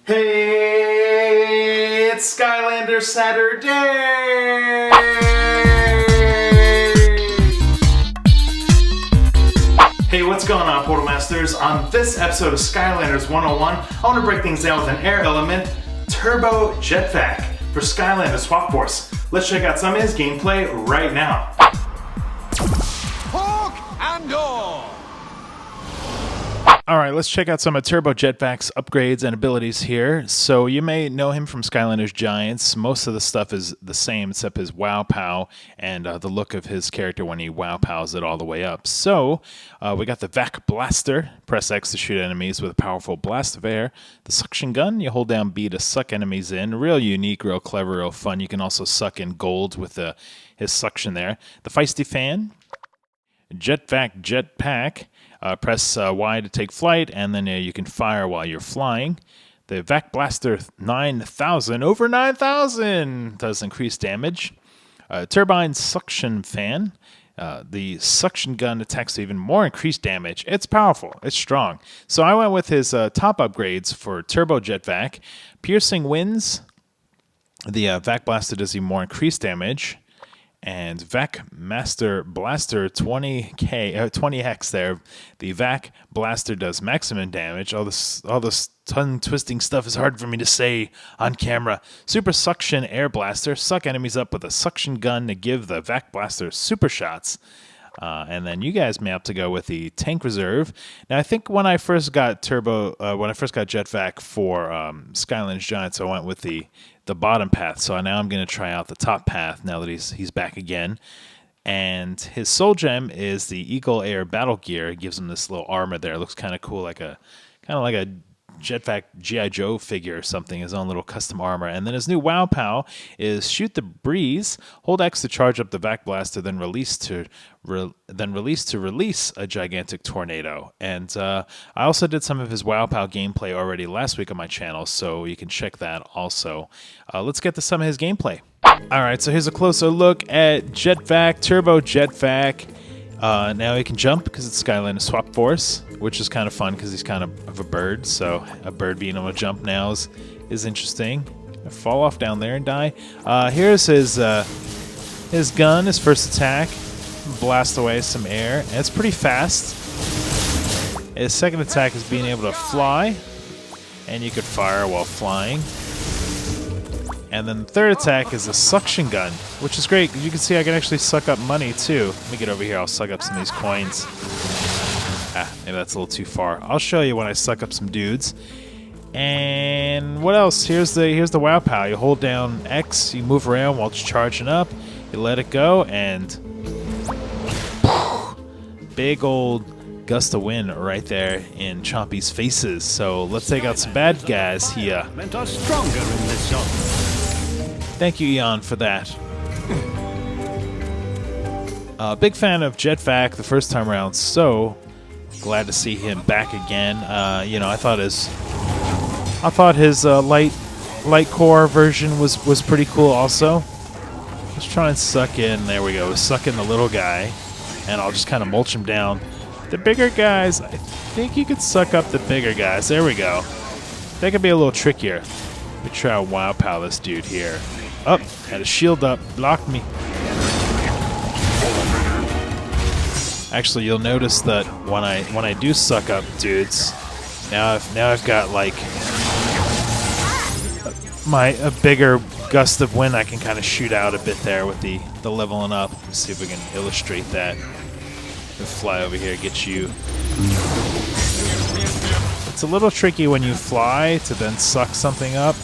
Hey, it's Skylanders Saturday! Hey, what's going on, Portal Masters? On this episode of Skylanders 101, I want to break things down with an air element, Turbo JET VAC for Skylanders Swap Force. Let's check out some of his gameplay right now. Hawk and Door! Alright, let's check out some of Turbo JET VAC's upgrades and abilities here. So you may know him from Skylanders Giants. Most of the stuff is the same except his Wow Pow and the look of his character when he Wow Pows it all the way up. So we got the VAC Blaster. Press X to shoot enemies with a powerful blast of air. The Suction Gun, you hold down B to suck enemies in. Real unique, real clever, real fun. You can also suck in gold with his suction there. The Feisty Fan. JET VAC Jetpack. Press Y to take flight, and then you can fire while you're flying. The VAC Blaster 9000, over 9,000, does increased damage. Turbine Suction Fan. The Suction Gun attacks even more increased damage. It's powerful. It's strong. So I went with his top upgrades for Turbo JET VAC. Piercing Winds. The VAC Blaster does even more increased damage. And VAC Master Blaster 20x there. The VAC Blaster does maximum damage. All this tongue twisting stuff is hard for me to say on camera. Super Suction Air Blaster. Suck enemies up with a suction gun to give the VAC Blaster super shots. And then you guys may have to go with the Tank Reserve. Now I think when I first got JET VAC for Skylanders Giants, I went with the bottom path. So now I'm going to try out the top path now that he's back again. And his Soul Gem is the Eagle Air Battle Gear. It gives him this little armor there. It looks kind of cool, like a JET VAC G.I. Joe figure or something, his own little custom armor. And then his new Wow Pow is Shoot the Breeze. Hold X to charge up the VAC Blaster, then release to release a gigantic tornado. And I also did some of his Wow Pow gameplay already last week on my channel, so you can check that also. Let's get to some of his gameplay. Alright, so here's a closer look at JET VAC, Turbo JET VAC. Now he can jump because it's Skylanders Swap Force, which is kind of fun because he's kind of a bird, so a bird being able to jump now is interesting. Fall off down there and die. Here's his gun, his first attack. Blast away some air, and it's pretty fast. His second attack is being able to fly, and you could fire while flying. And then the third attack is a suction gun, which is great because you can see I can actually suck up money too. Let me get over here, I'll suck up some of these coins. Maybe that's a little too far. I'll show you when I suck up some dudes. And what else? Here's the Wow Pow. You hold down X, you move around while it's charging up, you let it go, and big old gust of wind right there in Chompy's faces. So let's take out some bad guys here. Are stronger in this zone. Thank you, Eon, for that. Big fan of JET VAC the first time around, so glad to see him back again. I thought his light core version was pretty cool also. Let's try and suck in. There we go. Suck in the little guy, and I'll just kind of mulch him down. The bigger guys, I think you could suck up the bigger guys. There we go. That could be a little trickier. Let me try to Wow Pow this dude here. Up, had a shield up, blocked me. Actually, you'll notice that when I do suck up dudes, now I've got like a bigger gust of wind I can kind of shoot out a bit there with the leveling up. Let's see if we can illustrate that. We'll fly over here, get you. It's a little tricky when you fly to then suck something up.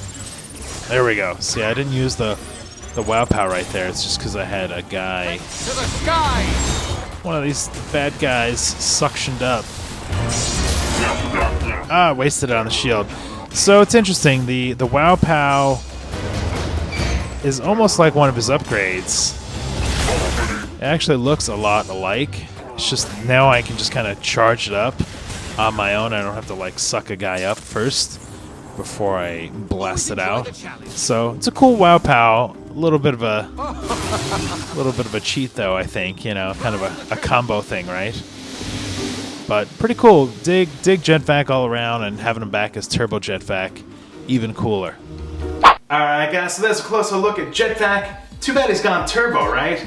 There we go. See, I didn't use the Wow Pow right there. It's just because I had a guy. To the sky! One of these bad guys suctioned up. Wasted it on the shield. So it's interesting. The Wow Pow is almost like one of his upgrades. It actually looks a lot alike. It's just now I can just kind of charge it up on my own. I don't have to like suck a guy up first before I blast it out. So it's a cool Wow Pow. A little bit of a cheat though, I think. Kind of a combo thing, right? But pretty cool. Dig JET VAC all around, and having him back as Turbo JET VAC even cooler. Alright guys, so there's a closer look at Jet Vac. Too bad he's gone turbo, right?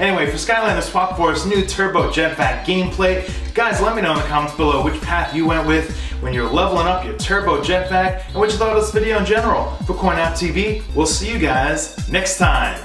Anyway, for Skylanders Swap Force new Turbo Jet Vac gameplay, guys, let me know in the comments below which path you went with when you're leveling up your Turbo Jet Vac and what you thought of this video in general. For CoinOpTV, we'll see you guys next time.